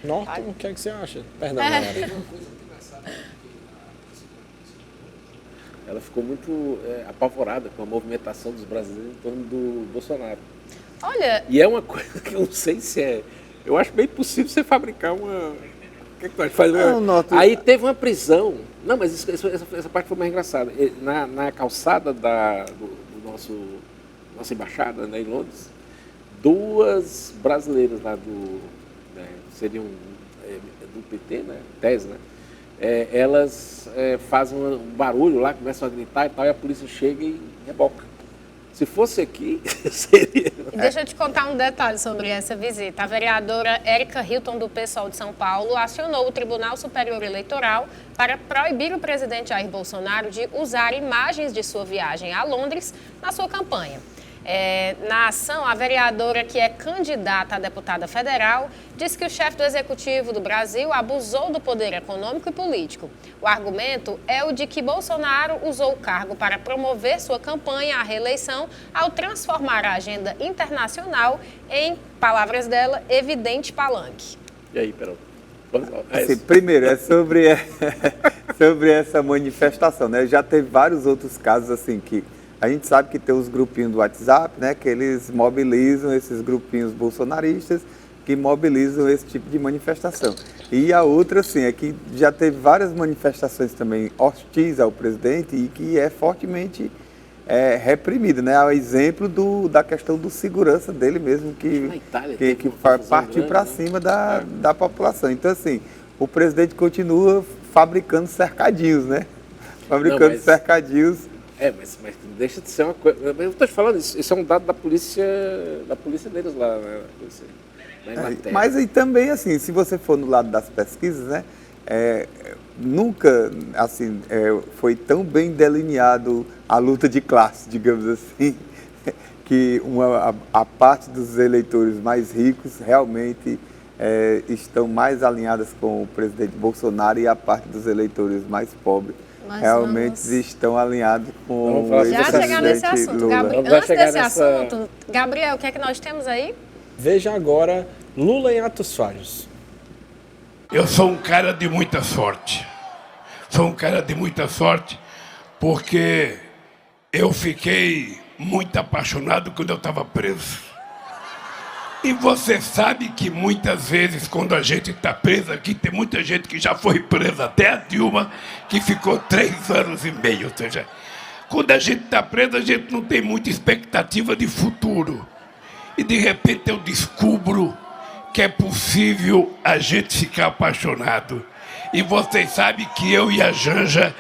Norton, o que é que você acha? Perdão, Ela ficou muito apavorada com a movimentação dos brasileiros em torno do Bolsonaro. Olha... E é uma coisa que eu não sei se Eu acho bem possível você fabricar uma... O que tu acha? Aí teve uma prisão. Não, mas essa parte foi mais engraçada. Na calçada nossa embaixada, né, em Londres, 2 brasileiras lá seriam do PT, né, tese, né? Elas fazem um barulho lá, começam a gritar e tal, e a polícia chega e reboca. Se fosse aqui, seria... Deixa eu te contar um detalhe sobre essa visita. A vereadora Érica Hilton, do PSOL de São Paulo, acionou o Tribunal Superior Eleitoral para proibir o presidente Jair Bolsonaro de usar imagens de sua viagem a Londres na sua campanha. Na ação, a vereadora, que é candidata a deputada federal, disse que o chefe do Executivo do Brasil abusou do poder econômico e político. O argumento é o de que Bolsonaro usou o cargo para promover sua campanha à reeleição ao transformar a agenda internacional em, palavras dela, evidente palanque. E aí, Perão? Assim, primeiro, é sobre essa manifestação, né? Já teve vários outros casos assim que a gente sabe que tem os grupinhos do WhatsApp, né, que eles mobilizam esses grupinhos bolsonaristas que mobilizam esse tipo de manifestação. E a outra, assim, é que já teve várias manifestações também hostis ao presidente e que é fortemente reprimida, né? O exemplo da questão do segurança dele mesmo, que partiu para cima da população. Então, assim, o presidente continua fabricando cercadinhos, né? Fabricando cercadinhos. Mas deixa de ser uma coisa... Eu estou te falando, isso é um dado da polícia deles lá, né? Na Inglaterra. Mas e também, assim, se você for no lado das pesquisas, né? Nunca, assim, foi tão bem delineado a luta de classe, digamos assim, que a parte dos eleitores mais ricos realmente estão mais alinhadas com o presidente Bolsonaro e a parte dos eleitores mais pobres realmente estão alinhados com o já chegar nesse assunto, Lula. Antes desse assunto, Gabriel, o que é que nós temos aí? Veja agora Lula em Atos Falhos. Eu sou um cara de muita sorte. Sou um cara de muita sorte porque eu fiquei muito apaixonado quando eu estava preso. E você sabe que muitas vezes, quando a gente está preso aqui, tem muita gente que já foi presa, até a Dilma, que ficou 3 anos e meio. Ou seja, quando a gente está preso, a gente não tem muita expectativa de futuro. E de repente eu descubro que é possível a gente ficar apaixonado. E vocês sabem que eu e a Janja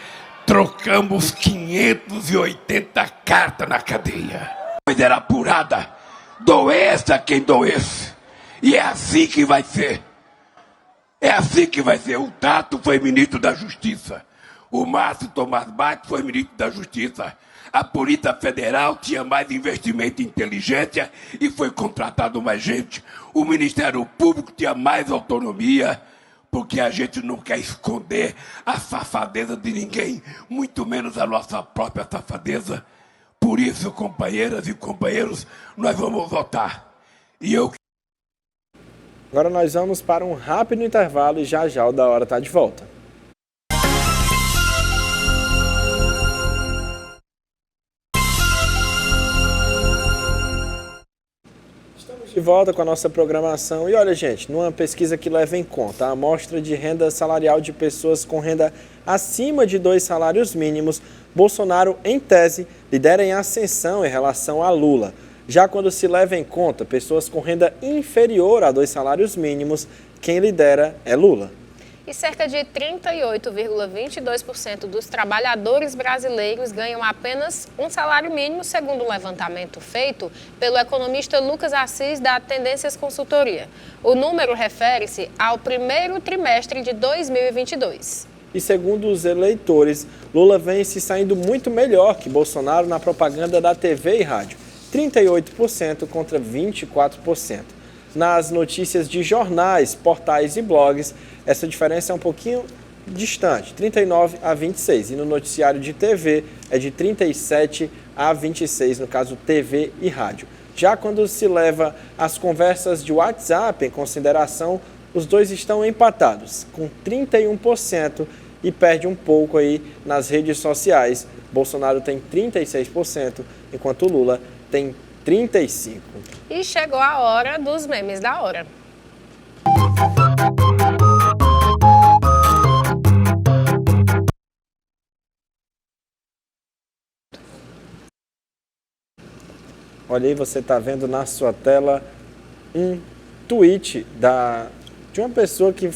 trocamos 580 cartas na cadeia. Coisa era apurada. Doença quem doesse. E é assim que vai ser. É assim que vai ser. O Tato foi ministro da Justiça. O Márcio Tomás Bach foi ministro da Justiça. A Polícia Federal tinha mais investimento em inteligência e foi contratado mais gente. O Ministério Público tinha mais autonomia, porque a gente não quer esconder a safadeza de ninguém, muito menos a nossa própria safadeza. Por isso, companheiras e companheiros, nós vamos votar. Agora nós vamos para um rápido intervalo e já o Da Hora está de volta. Estamos de volta com a nossa programação. E olha, gente, numa pesquisa que leva em conta a amostra de renda salarial de pessoas com renda acima de 2 salários mínimos, Bolsonaro, em tese, lidera em ascensão em relação a Lula. Já quando se leva em conta pessoas com renda inferior a 2 salários mínimos, quem lidera é Lula. E cerca de 38,22% dos trabalhadores brasileiros ganham apenas um salário mínimo, segundo um levantamento feito pelo economista Lucas Assis, da Tendências Consultoria. O número refere-se ao primeiro trimestre de 2022. E segundo os eleitores, Lula vem se saindo muito melhor que Bolsonaro na propaganda da TV e rádio, 38% contra 24%. Nas notícias de jornais, portais e blogs, essa diferença é um pouquinho distante, 39 a 26. E no noticiário de TV é de 37 a 26, no caso TV e rádio. Já quando se leva as conversas de WhatsApp em consideração, os dois estão empatados, com 31%, e perde um pouco aí nas redes sociais. Bolsonaro tem 36%, enquanto Lula tem 35%. E chegou a hora dos memes da hora. Olha aí, você está vendo na sua tela um tweet de uma pessoa que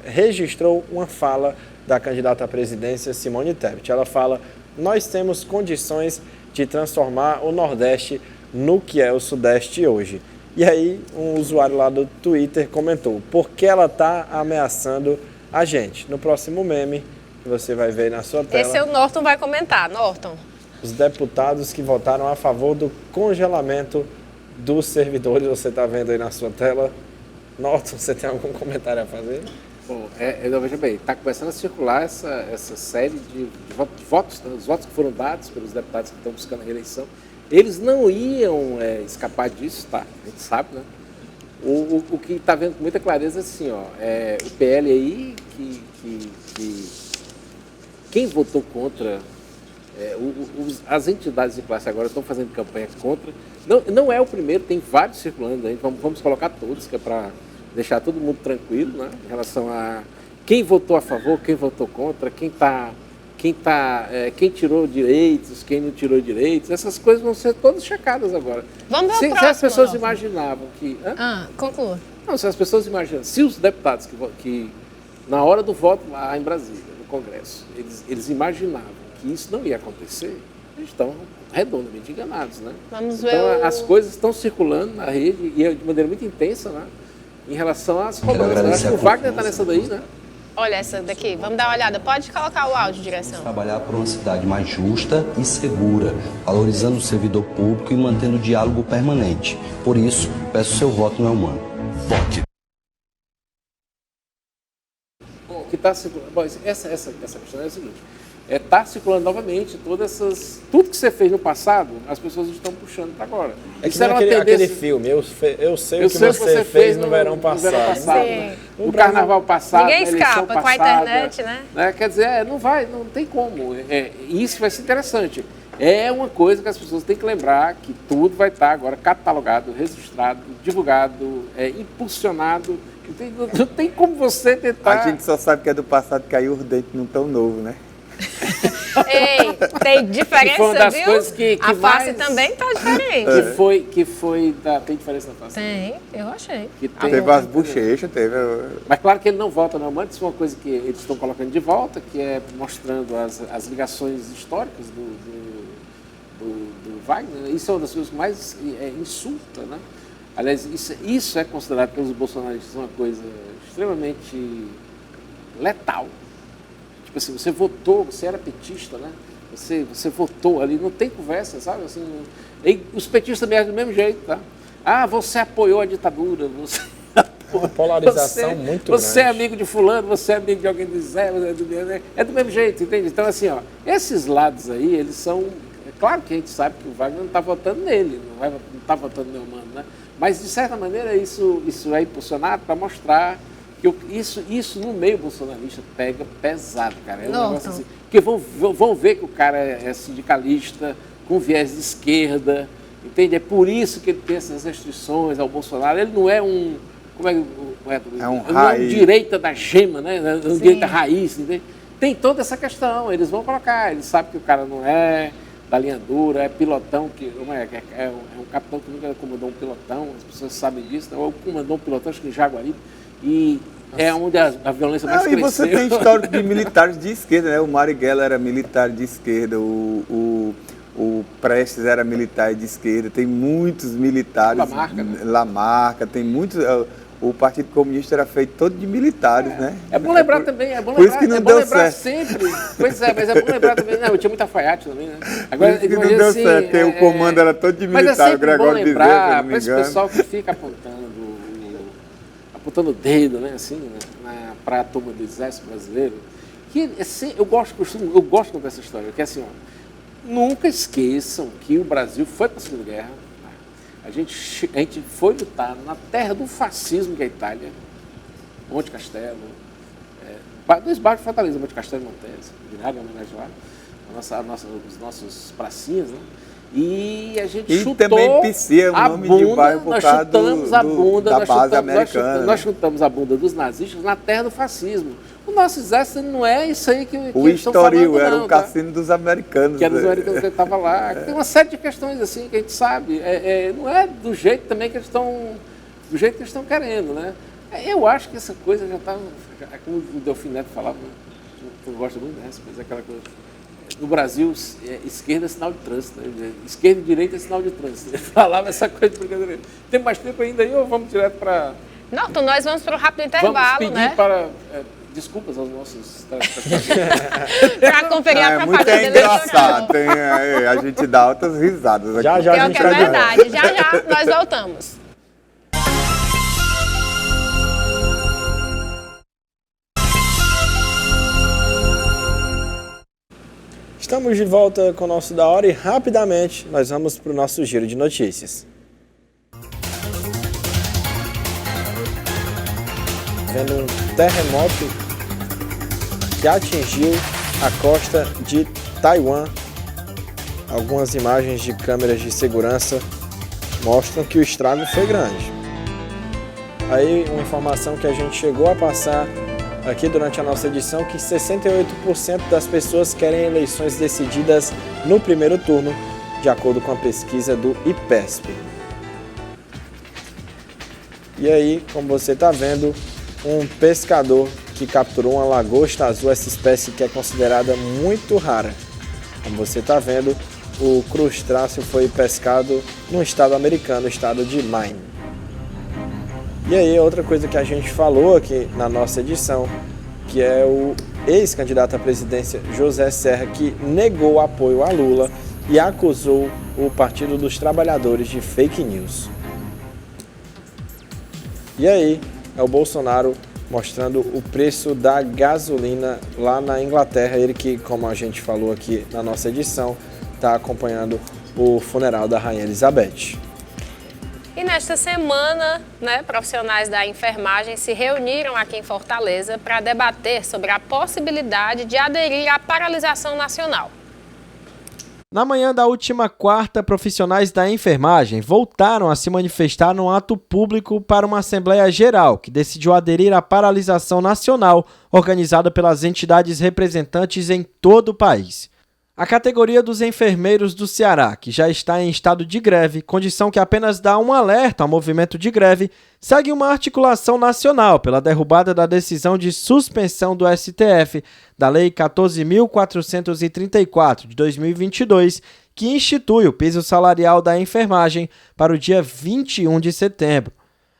registrou uma fala da candidata à presidência Simone Tebet. Ela fala: nós temos condições de transformar o Nordeste no que é o Sudeste hoje. E aí um usuário lá do Twitter comentou: por que ela está ameaçando a gente? No próximo meme que você vai ver na sua tela. Esse é o Norton vai comentar. Norton. Os deputados que votaram a favor do congelamento dos servidores, você está vendo aí na sua tela. Norton, você tem algum comentário a fazer? Bom, veja bem, está começando a circular essa série de votos, né? Os votos que foram dados pelos deputados que estão buscando a reeleição. Eles não iam escapar disso, tá? A gente sabe, né? O que está vendo com muita clareza é assim, ó, o PL aí, quem votou contra, as entidades de classe agora estão fazendo campanha contra. Não é o primeiro, tem vários circulando aí, vamos colocar todos, que é para deixar todo mundo tranquilo, né? Em relação a quem votou a favor, quem votou contra, quem tirou direitos, quem não tirou direitos, essas coisas vão ser todas checadas agora. Vamos ver o próximo, se as pessoas imaginavam que... conclua. Não, se as pessoas imaginam, se os deputados que na hora do voto lá em Brasília, no Congresso, eles imaginavam que isso não ia acontecer, eles estão redondamente enganados, né? Vamos ver então, as coisas estão circulando na rede e de maneira muito intensa, né? Em relação às cobranças. Eu acho que o Wagner está nessa daí, né? Olha essa daqui, vamos dar uma olhada. Pode colocar o áudio, direção. Trabalhar por uma cidade mais justa e segura, valorizando o servidor público e mantendo o diálogo permanente. Por isso, peço seu voto no Elmano. Vote. Bom, que está circulando. Bom, essa questão é a seguinte: está circulando novamente tudo que você fez no passado, as pessoas estão puxando para agora. É que aquele filme, eu sei o que você fez no verão passado. Né? No carnaval passado, ninguém escapa com a internet, né? Quer dizer, não tem como. Isso vai ser interessante. É uma coisa que as pessoas têm que lembrar, que tudo vai estar agora catalogado, registrado, divulgado, impulsionado. Não tem como você tentar... A gente só sabe que é do passado, que aí os dentes não tão novos, né? Ei, tem diferença, foi uma das viu? coisas que a face também está diferente. Tem diferença na face? Tem, eu achei. Teve as bochechas, teve... Mas claro que ele não volta, não. Antes uma coisa que eles estão colocando de volta, que é mostrando as ligações históricas do Wagner. Isso é uma das coisas que mais insulta, né? Aliás, isso é considerado pelos bolsonaristas uma coisa extremamente letal. Tipo assim, você votou, você era petista, né? Você votou ali, não tem conversa, sabe? Assim, os petistas também do mesmo jeito, tá? Você apoiou a ditadura, você... Uma polarização muito grande. Você é amigo de fulano, você é amigo de alguém do Zé, é do mesmo jeito, entende? Então, assim, ó, esses lados aí, eles são... É claro que a gente sabe que o Wagner não está votando nele, não está votando no Elmano, né? Mas, de certa maneira, isso é impulsionado para mostrar que isso no meio bolsonarista pega pesado, cara. É um negócio assim, porque vão ver que o cara é sindicalista, com viés de esquerda, entende? É por isso que ele tem essas restrições ao Bolsonaro. Ele não é um... Não é um direita da gema, né? É um direita raiz, entende? Tem toda essa questão, eles vão colocar, eles sabem que o cara não é da linha dura, é pilotão, é um capitão que nunca comandou um pilotão, as pessoas sabem disso, ou comandou um pilotão, acho que em Jaguaribe, e é onde a violência mais cresceu. E você tem histórico de militares de esquerda, né? O Marighella era militar de esquerda, o Prestes era militar de esquerda, tem muitos militares. Lamarca, né? Lamarca, tem muitos... O Partido Comunista era feito todo de militares, né? É bom lembrar também, Por isso que não deu certo. Sempre. Pois é, mas é bom lembrar também. Não, tinha muita alfaiate também, né? Agora, por isso que não deu certo, porque o comando era todo de militar, mas é o Gregório Bezerra, se eu não me engano. Esse pessoal que fica apontando o dedo, né, assim, para a turma do Exército Brasileiro, que eu gosto de contar essa história, que é assim, ó, nunca esqueçam que o Brasil foi para a Segunda Guerra. A gente foi lutar na terra do fascismo, que é a Itália, Monte Castelo, 2 bairros de Fortaleza, Monte Castelo e Montese, viraram em homenagem lá, os nossos pracinhas, né? E a gente e chutou também PC é o nome de um bairro por causa da base americana. Nós chutamos a bunda dos nazistas na terra do fascismo. O nosso exército não é isso aí que o eles estão falando, Estoril era não, o cassino dos americanos. Que era dos americanos que estavam lá. Tem uma série de questões assim que a gente sabe. Não é do jeito também que eles estão querendo, né? Eu acho que essa coisa já está, como o Delfim Neto falava, eu gosto muito dessa, mas é aquela coisa. No Brasil, esquerda é sinal de trânsito, né? Esquerda e direita é sinal de trânsito. Ele falava essa coisa de brincadeira. Tem mais tempo ainda aí ou vamos direto para... Não, então nós vamos para o rápido intervalo, vamos pedir, né? Para... desculpas aos nossos para conferir a propaganda muito engraçado, a gente dá altas risadas aqui. Já a gente é verdade, já nós voltamos. Estamos de volta com o nosso Da Hora e rapidamente nós vamos para o nosso giro de notícias. Vendo um terremoto que atingiu a costa de Taiwan. Algumas imagens de câmeras de segurança mostram que o estrago foi grande. Aí uma informação que a gente chegou a passar aqui durante a nossa edição, que 68% das pessoas querem eleições decididas no primeiro turno, de acordo com a pesquisa do IPESP. E aí, como você está vendo, um pescador que capturou uma lagosta azul, essa espécie que é considerada muito rara. Como você está vendo, o crustáceo foi pescado no estado americano, o estado de Maine. E aí, outra coisa que a gente falou aqui na nossa edição, que é o ex-candidato à presidência José Serra, que negou apoio a Lula e acusou o Partido dos Trabalhadores de fake news. E aí, é o Bolsonaro mostrando o preço da gasolina lá na Inglaterra. Ele que, como a gente falou aqui na nossa edição, está acompanhando o funeral da Rainha Elizabeth. E nesta semana, profissionais da enfermagem se reuniram aqui em Fortaleza para debater sobre a possibilidade de aderir à paralisação nacional. Na manhã da última quarta, profissionais da enfermagem voltaram a se manifestar num ato público para uma Assembleia Geral, que decidiu aderir à paralisação nacional organizada pelas entidades representantes em todo o país. A categoria dos enfermeiros do Ceará, que já está em estado de greve, condição que apenas dá um alerta ao movimento de greve, segue uma articulação nacional pela derrubada da decisão de suspensão do STF da Lei 14.434 de 2022, que institui o piso salarial da enfermagem para o dia 21 de setembro.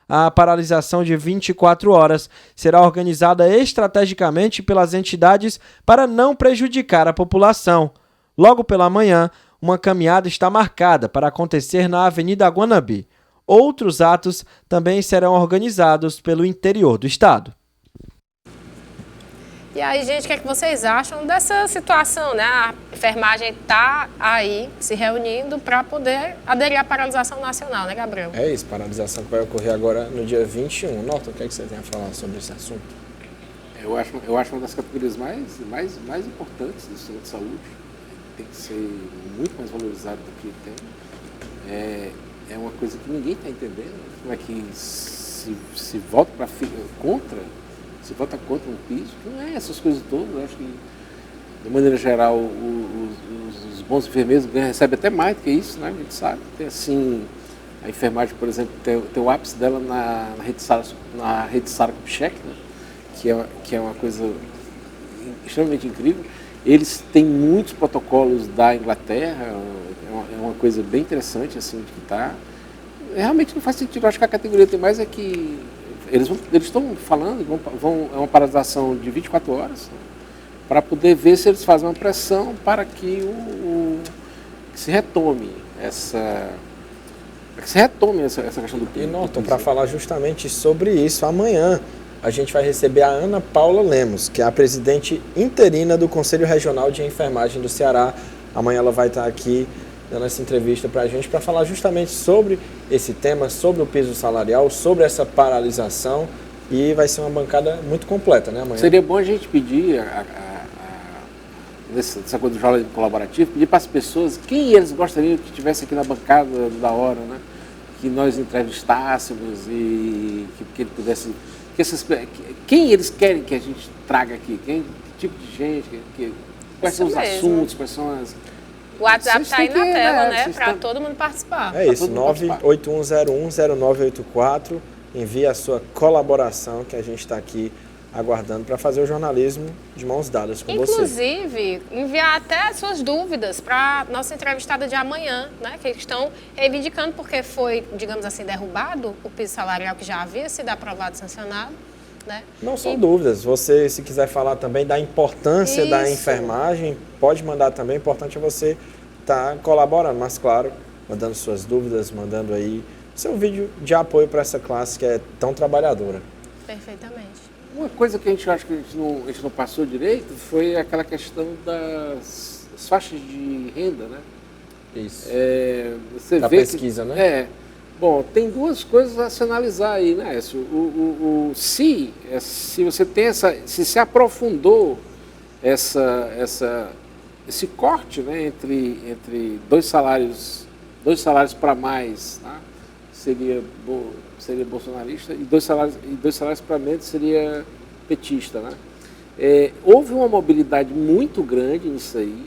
A paralisação de 24 horas será organizada estrategicamente pelas entidades para não prejudicar a população. Logo pela manhã, uma caminhada está marcada para acontecer na Avenida Guanambi. Outros atos também serão organizados pelo interior do estado. E aí, gente, o que é que vocês acham dessa situação, né? A enfermagem está aí se reunindo para poder aderir à paralisação nacional, né, Gabriel? É isso, paralisação que vai ocorrer agora no dia 21. Norton, o que é que você tem a falar sobre esse assunto? Eu acho uma das categorias mais importantes do sistema de saúde. Tem que ser muito mais valorizado do que tem. É uma coisa que ninguém está entendendo. Como é que se vota contra um piso, que não é essas coisas todas. Eu acho que, de maneira geral, os bons enfermeiros recebem até mais do que isso, né? A gente sabe. Tem assim, a enfermagem, por exemplo, tem o ápice dela na rede Sara Kubitschek, né? Que é uma coisa extremamente incrível. Eles têm muitos protocolos da Inglaterra, é uma coisa bem interessante assim de que tá. Realmente não faz sentido. Eu acho que a categoria tem mais é que eles estão falando, é uma paralisação de 24 horas para poder ver se eles fazem uma pressão para que que se retome essa questão do piso. E Norton, para falar justamente sobre isso, amanhã a gente vai receber a Ana Paula Lemos, que é a presidente interina do Conselho Regional de Enfermagem do Ceará. Amanhã ela vai estar aqui dando essa entrevista para a gente para falar justamente sobre esse tema, sobre o piso salarial, sobre essa paralisação, e vai ser uma bancada muito completa, né, amanhã? Seria bom a gente pedir nessa coisa do jornalismo colaborativo, pedir para as pessoas quem eles gostariam que estivesse aqui na bancada da hora, né? Que nós entrevistássemos e que ele pudesse... quem eles querem que a gente traga aqui? Que tipo de gente? Quais são os assuntos? Quais são as... O WhatsApp está aí na tela, né? Para todo mundo participar. É isso, 981010984. Envie a sua colaboração, que a gente está aqui aguardando para fazer o jornalismo de mãos dadas com você. Inclusive, enviar até as suas dúvidas para nossa entrevistada de amanhã, né? Que eles estão reivindicando porque foi, digamos assim, derrubado o piso salarial que já havia sido aprovado e sancionado. Né? Não são dúvidas. Você, se quiser falar também da importância da enfermagem, pode mandar também. O importante é você estar colaborando, mas claro, mandando suas dúvidas, mandando aí seu vídeo de apoio para essa classe que é tão trabalhadora. Perfeitamente. Uma coisa que a gente acha que a gente não passou direito foi aquela questão das faixas de renda, né? Isso. Você da vê pesquisa, né? Bom, tem duas coisas a se analisar aí, né, Écio? Se você tem se aprofundou esse corte, né, entre dois salários para mais, tá? seria bolsonarista, e dois salários para menos seria petista, né? Houve uma mobilidade muito grande nisso aí.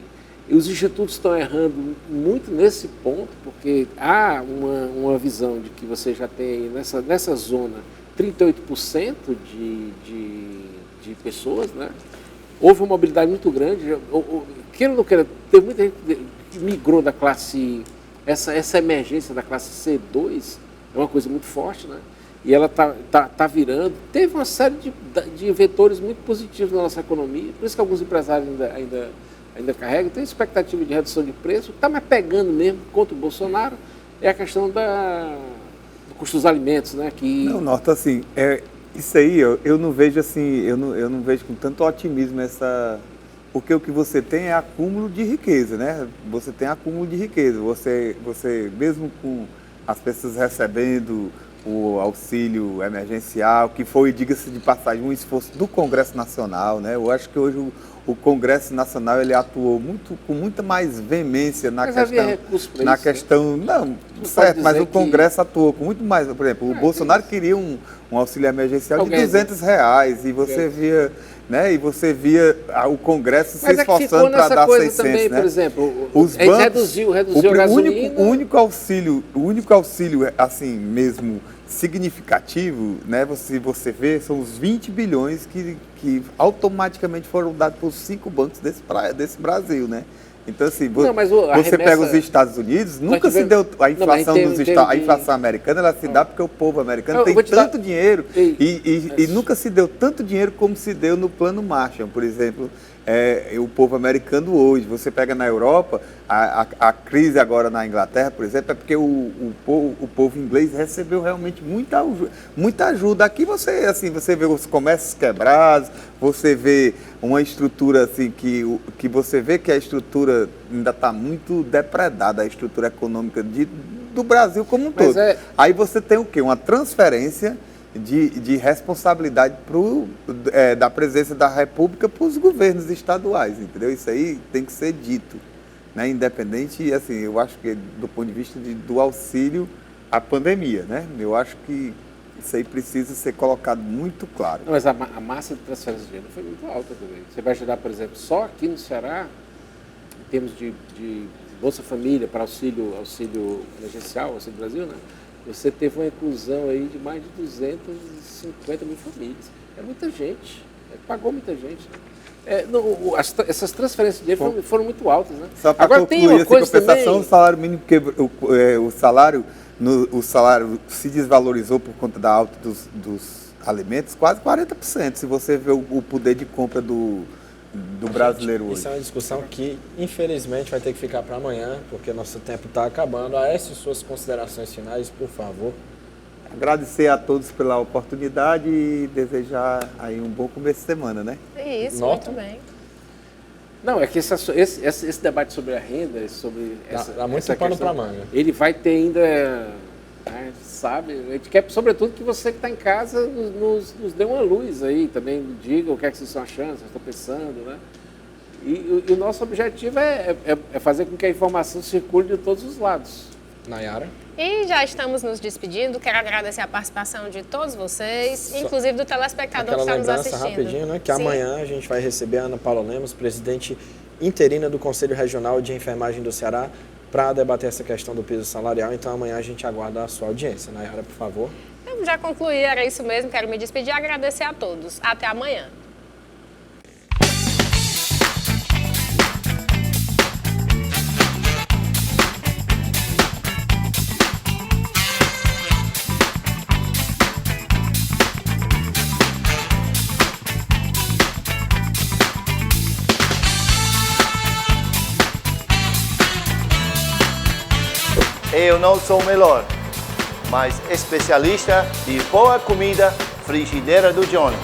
E os institutos estão errando muito nesse ponto, porque há uma visão de que você já tem nessa zona 38% de pessoas, né? Houve uma mobilidade muito grande. Queira ou não queira, teve muita gente que migrou da classe... Essa emergência da classe C2 é uma coisa muito forte, né? E ela tá virando. Teve uma série de vetores muito positivos na nossa economia, por isso que alguns empresários ainda carrega, tem expectativa de redução de preço. O que está mais pegando mesmo contra o Bolsonaro é a questão do custo dos alimentos, né? Não, Norton, assim, isso aí eu não vejo assim, eu não vejo com tanto otimismo porque o que você tem é acúmulo de riqueza, né? Você tem acúmulo de riqueza. Você mesmo com as pessoas recebendo o auxílio emergencial, que foi, diga-se de passagem, um esforço do Congresso Nacional, né? Eu acho que hoje o Congresso Nacional ele atuou com muita mais veemência na questão, não, certo, mas o Congresso atuou com muito mais, por exemplo, o Bolsonaro queria um auxílio emergencial de R$200 e você via, né, o Congresso se esforçando para dar 600, também, né? Por exemplo, os bancos, reduziu a gasolina. O único auxílio assim mesmo significativo, né? Você vê, são os 20 bilhões que automaticamente foram dados por 5 bancos desse Brasil, né? Então, assim, você pega os Estados Unidos, nunca se deu a inflação a inflação americana, ela se dá porque o povo americano tem tanto dinheiro e nunca se deu tanto dinheiro como se deu no Plano Marshall, por exemplo. O povo americano hoje, você pega na Europa, a crise agora na Inglaterra, por exemplo, é porque o povo inglês recebeu realmente muita ajuda. Aqui você vê os comércios quebrados, você vê uma estrutura assim que você vê que a estrutura ainda está muito depredada, a estrutura econômica do Brasil como um todo. Aí você tem o quê? Uma transferência de responsabilidade da presidência da República para os governos estaduais, entendeu? Isso aí tem que ser dito, né? Independente, e assim, eu acho que do ponto de vista do auxílio à pandemia, né? Eu acho que isso aí precisa ser colocado muito claro. Não, mas a massa de transferência de dinheiro foi muito alta também. Você vai ajudar, por exemplo, só aqui no Ceará, em termos de Bolsa Família para auxílio emergencial, Auxílio Brasil, né? Você teve uma inclusão aí de mais de 250 mil famílias. É muita gente, pagou muita gente. Essas transferências de dinheiro foram muito altas, né? Só para concluir essa compensação, o salário mínimo, o salário se desvalorizou por conta da alta dos alimentos, quase 40%, se você vê o poder de compra do brasileiro hoje. Isso é uma discussão que, infelizmente, vai ter que ficar para amanhã, porque nosso tempo está acabando. Aécio, suas considerações finais, por favor. Agradecer a todos pela oportunidade e desejar aí um bom começo de semana, né? Isso, muito bem. Não, é que esse debate sobre a renda, sobre dá muito pano para manga. Ele vai ter ainda, sabe? A gente quer, sobretudo, que você que está em casa nos dê uma luz aí, também diga o que é que vocês estão achando, vocês estão pensando, né? E o nosso objetivo é fazer com que a informação circule de todos os lados. Nayara? E já estamos nos despedindo. Quero agradecer a participação de todos vocês, inclusive do telespectador que está nos assistindo. Rapidinho, né? Que Sim. amanhã a gente vai receber a Ana Paula Lemos, presidente interina do Conselho Regional de Enfermagem do Ceará, para debater essa questão do piso salarial. Então amanhã a gente aguarda a sua audiência. Nayara, por favor. Eu já concluí, era isso mesmo. Quero me despedir e agradecer a todos. Até amanhã. Eu não sou o melhor, mas especialista de boa comida, frigideira do Johnny.